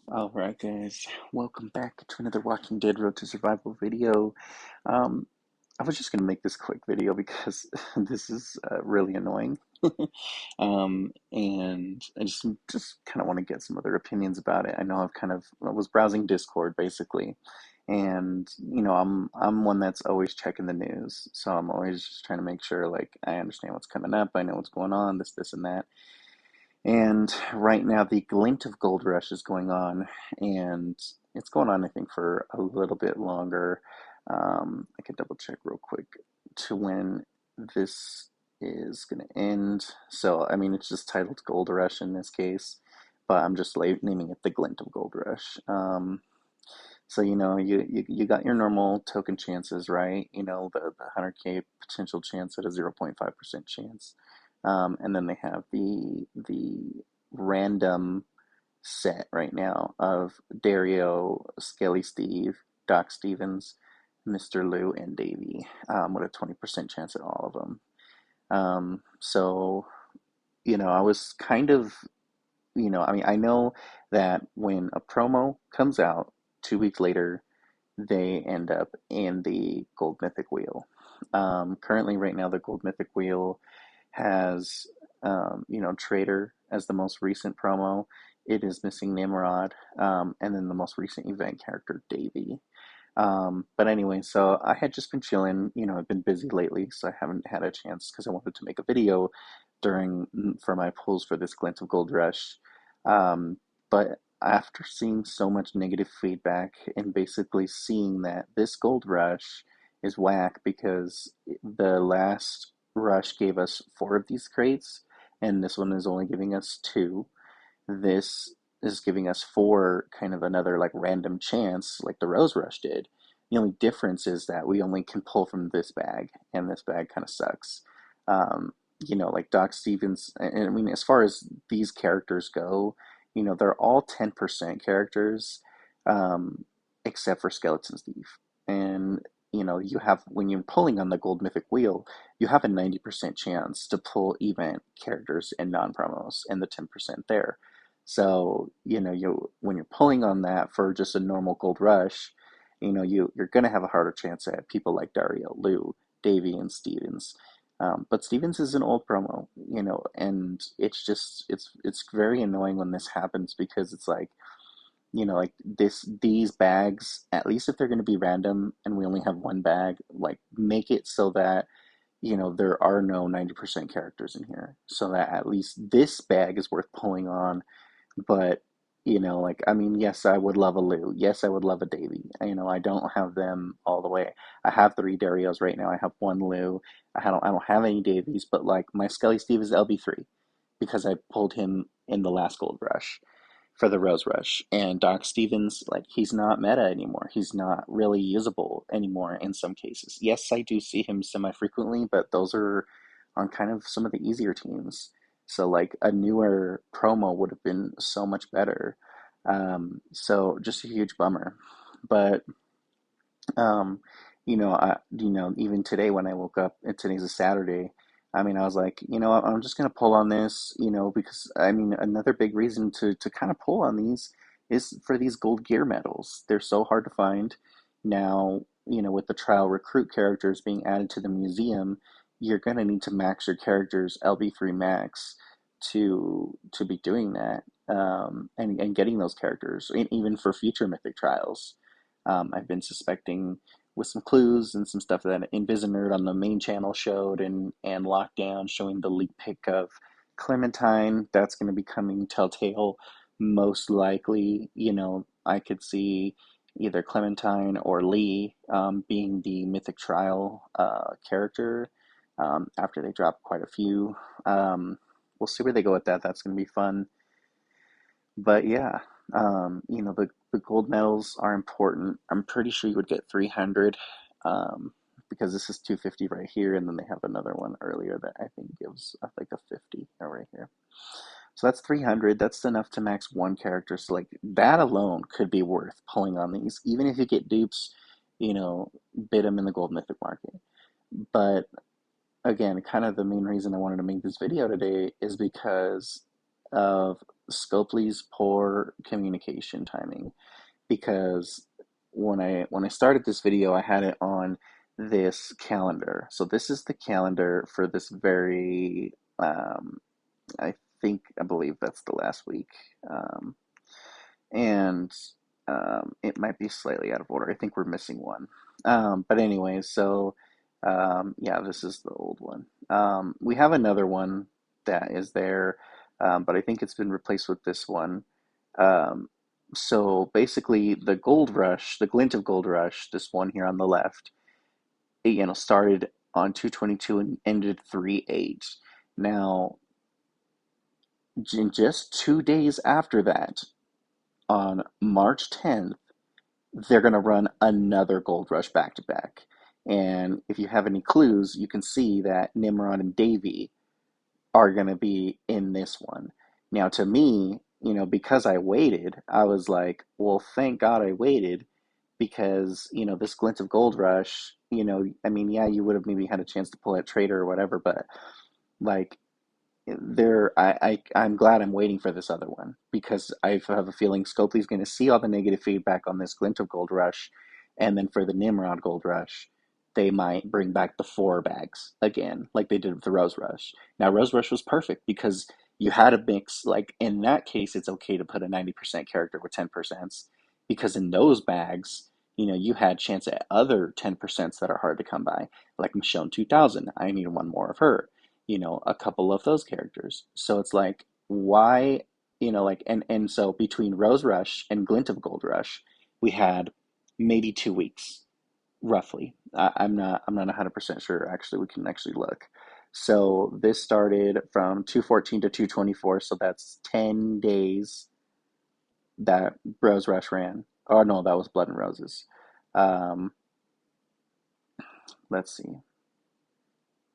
Alright guys, welcome back to another Walking Dead Road to Survival video. Um, I was just going to make this quick video because this is really annoying. And I just kind of want to get some other opinions about it. I was browsing Discord basically, and I'm one that's always checking the news, so I'm always just trying to make sure like I understand what's coming up, I know what's going on, this and that. And right now, the Glint of Gold Rush is going on, and it's going on, I think, for a little bit longer. I can double check real quick to when this is going to end. So, I mean, it's just titled Gold Rush in this case, but I'm just naming it the Glint of Gold Rush. So, you got your normal token chances, right? The 100K potential chance at a 0.5% chance. And then they have the random set right now of Dario, Skelly Steve, Doc Stevens, Mr. Lou, and Davey, with a 20% chance at all of them. So, I was kind of, I mean, I know that when a promo comes out 2 weeks later, they end up in the Gold Mythic Wheel. Currently, right now, the Gold Mythic Wheel has, Trader as the most recent promo. It is missing Nimrod, and then the most recent event character, Davey. But anyway, so I had just been chilling. I've been busy lately, so I haven't had a chance because I wanted to make a video for my pulls for this Glint of Gold Rush. But after seeing so much negative feedback and basically seeing that this Gold Rush is whack because the last rush gave us four of these crates, and this one is only giving us two. This is giving us four, kind of another like random chance, like the Rose Rush did. The only difference is that we only can pull from this bag, and this bag kind of sucks. Like Doc Stevens, and I mean, as far as these characters go, they're all 10% characters, um, except for Skeleton Steve. And, you have, when you're pulling on the Gold Mythic Wheel, you have a 90% chance to pull event characters and non-promos, and the 10% there. So, when you're pulling on that for just a normal Gold Rush, you're gonna have a harder chance at people like Dario, Lou, Davey, and Stevens. But Stevens is an old promo, and it's very annoying when this happens because it's like, like these bags, at least if they're going to be random and we only have one bag, like make it so that there are no 90% characters in here, so that at least this bag is worth pulling on. But, like, I mean, yes, I would love a Lou. Yes, I would love a Davy. I don't have them all the way. I have three Darios right now. I have one Lou. I don't have any Davies, but like my Skelly Steve is LB3 because I pulled him in the last Gold Rush for the Rose Rush. And Doc Stevens, like, he's not meta anymore. He's not really usable anymore in some cases. Yes, I do see him semi-frequently, but those are on kind of some of the easier teams. So, like, a newer promo would have been so much better. So just a huge bummer. But even today when I woke up, and today's a Saturday, I mean, I was like, I'm just gonna pull on this, because I mean, another big reason to kind of pull on these is for these gold gear medals. They're so hard to find now. With the trial recruit characters being added to the museum, you're gonna need to max your characters LB3 max to be doing that, and getting those characters, and even for future mythic trials. I've been suspecting with some clues and some stuff that Invisinerd on the main channel showed, and Lockdown showing the leak pick of Clementine. That's going to be coming Telltale most likely. I could see either Clementine or Lee, being the Mythic Trial character, after they drop quite a few. We'll see where they go with that. That's going to be fun. But yeah, the gold medals are important. I'm pretty sure you would get 300, because this is 250 right here, and then they have another one earlier that I think gives like a 50 right here. So that's 300. That's enough to max one character. So like that alone could be worth pulling on these, even if you get dupes, bid them in the gold mythic market. But again, kind of the main reason I wanted to make this video today is because of Scopely's poor communication timing, because when I started this video, I had it on this calendar. So this is the calendar for this very I I believe that's the last week. Um, and it might be slightly out of order. I think we're missing one. But anyway, so yeah, this is the old one. We have another one that is there, but I think it's been replaced with this one. Um, so basically, the Gold Rush, the Glint of Gold Rush, this one here on the left, it, started on 222 and ended 3/8. Now, in just 2 days after that, on March 10th, they're going to run another Gold Rush back to back. And if you have any clues, you can see that Nimrod and Davy are going to be in this one. Now, to me, because I waited, I was like, well, thank God I waited, because, this Glint of Gold Rush, I mean, yeah, you would have maybe had a chance to pull that trader or whatever, but like, I'm glad I'm waiting for this other one, because I have a feeling Scopely's going to see all the negative feedback on this Glint of Gold Rush, and then for the Nimrod Gold Rush, they might bring back the 4 bags again, like they did with the Rose Rush. Now, Rose Rush was perfect because you had a mix. Like in that case, it's okay to put a 90% character with 10%, because in those bags, you had chance at other 10% that are hard to come by, like Michonne 2000. I need one more of her, a couple of those characters. So it's like, why, like, and so between Rose Rush and Glint of Gold Rush, we had maybe 2 weeks, roughly. I'm not 100% sure. Actually, we can actually look. So this started from 214 to 224, so that's 10 days that Rose Rush ran. Oh no, that was Blood and Roses. Um, let's see.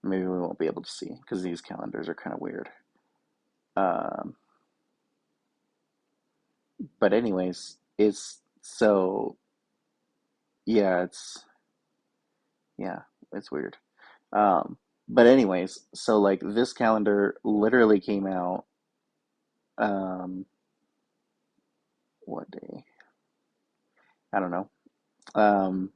Maybe we won't be able to see because these calendars are kind of weird. Um, but anyways, it's so yeah, yeah, it's weird. But anyways, so like this calendar literally came out what day? I don't know. Um,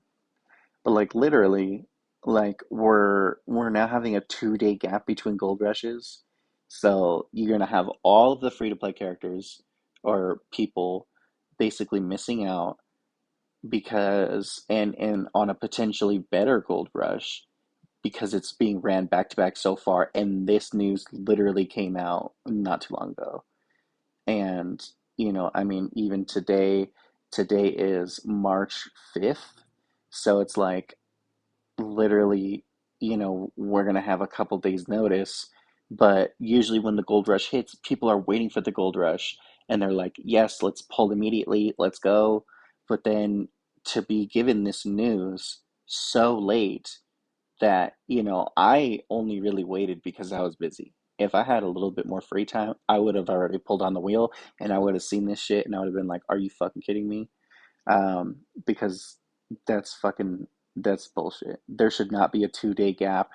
but like literally, like we're now having a 2 day gap between gold rushes. So you're gonna have all of the free to play characters or people basically missing out, because and on a potentially better gold rush, because it's being ran back to back so far, and this news literally came out not too long ago. And I mean, even today is March 5th, so it's like literally, we're gonna have a couple days notice. But usually when the gold rush hits, people are waiting for the gold rush, and they're like, yes, let's pull immediately, let's go. But then to be given this news so late, that, I only really waited because I was busy. If I had a little bit more free time, I would have already pulled on the wheel, and I would have seen this shit, and I would have been like, are you fucking kidding me? Because that's fucking, that's bullshit. There should not be a 2 day gap.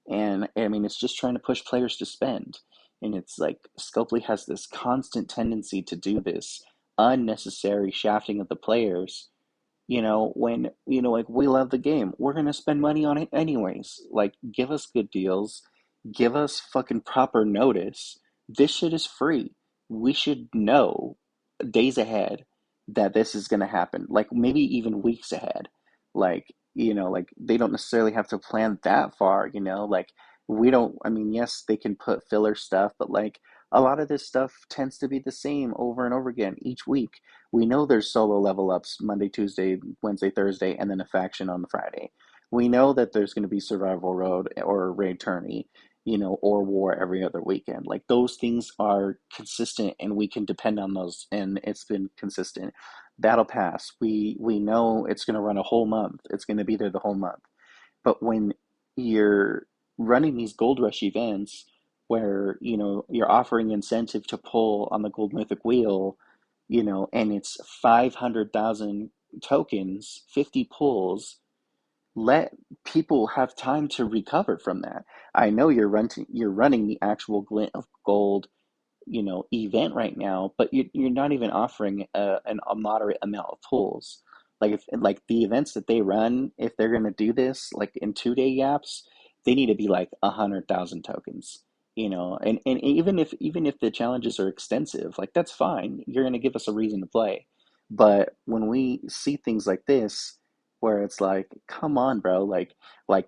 And I mean, it's just trying to push players to spend. And it's like Scopely has this constant tendency to do this unnecessary shafting of the players, when, like, we love the game. We're gonna spend money on it anyways. Like, give us good deals, give us fucking proper notice. This shit is free. We should know days ahead that this is gonna happen. Like, maybe even weeks ahead. Like, like they don't necessarily have to plan that far, like we don't, I mean, yes, they can put filler stuff, but like a lot of this stuff tends to be the same over and over again each week. We know there's solo level ups Monday, Tuesday, Wednesday, Thursday, and then a faction on the Friday. We know that there's going to be survival road or raid tourney, or war every other weekend. Like those things are consistent, and we can depend on those, and it's been consistent. That'll pass. We know it's going to run a whole month. It's going to be there the whole month. But when you're running these gold rush events where, you're offering incentive to pull on the gold mythic wheel, and it's 500,000 tokens, 50 pulls, let people have time to recover from that. I know you're running the actual glint of gold event right now, but you're not even offering a moderate amount of pulls. Like if like the events that they run, if they're gonna do this like in 2 day gaps, they need to be like 100,000 tokens. And even if the challenges are extensive, like that's fine. You're gonna give us a reason to play. But when we see things like this, where it's like, come on, bro, like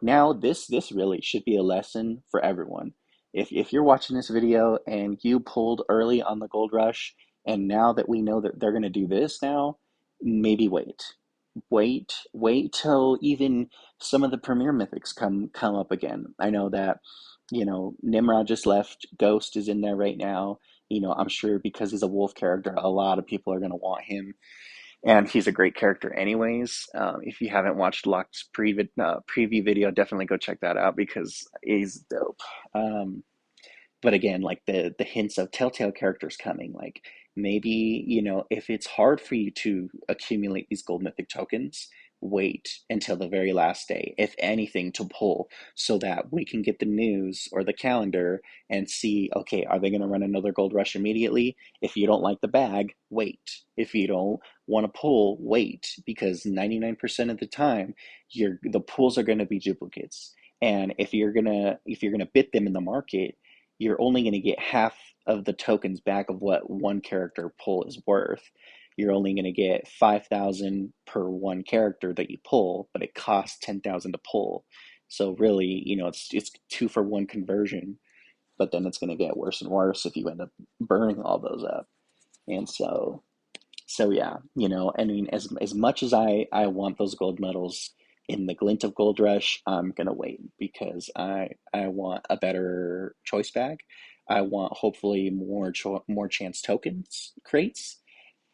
now this really should be a lesson for everyone. If you're watching this video and you pulled early on the gold rush, and now that we know that they're going to do this now, maybe wait till even some of the premier mythics come up again. I know that Nimrod just left. Ghost is in there right now. I'm sure because he's a wolf character, a lot of people are going to want him, and he's a great character anyways. If you haven't watched Locke's preview video, definitely go check that out because he's dope. But again, like the hints of telltale characters coming, like maybe, if it's hard for you to accumulate these gold mythic tokens, wait until the very last day, if anything, to pull so that we can get the news or the calendar and see, okay, are they going to run another gold rush immediately? If you don't like the bag, wait. If you don't want to pull, wait, because 99% of the time, the pulls are going to be duplicates. And if you're gonna bid them in the market, you're only going to get half of the tokens back of what one character pull is worth. You're only going to get 5,000 per one character that you pull, but it costs 10,000 to pull. So really, it's 2 for 1 conversion, but then it's going to get worse and worse if you end up burning all those up. And so yeah, I mean, as much as I want those gold medals in the Glint of Gold Rush, I'm gonna wait because I want a better choice bag. I want hopefully more chance tokens crates,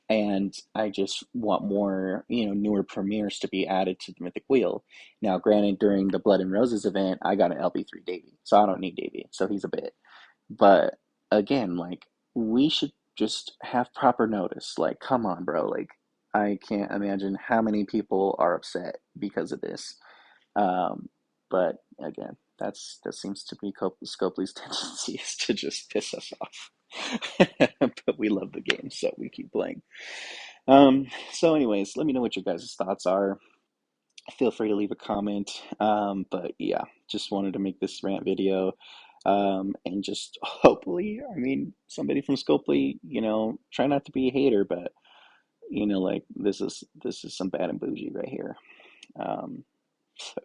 and I just want more, newer premieres to be added to the Mythic Wheel. Now, granted, during the Blood and Roses event, I got an LB3 Davy, so I don't need Davy, so he's a bit. But again, like we should just have proper notice. Like, come on, bro. Like, I can't imagine how many people are upset because of this. Um, but again, that seems to be Scopely's tendency is to just piss us off. But we love the game, so we keep playing. So anyways, let me know what your guys' thoughts are. Feel free to leave a comment. But yeah, just wanted to make this rant video. And just hopefully, I mean, somebody from Scopely, try not to be a hater, but like this is some bad and bougie right here. Um,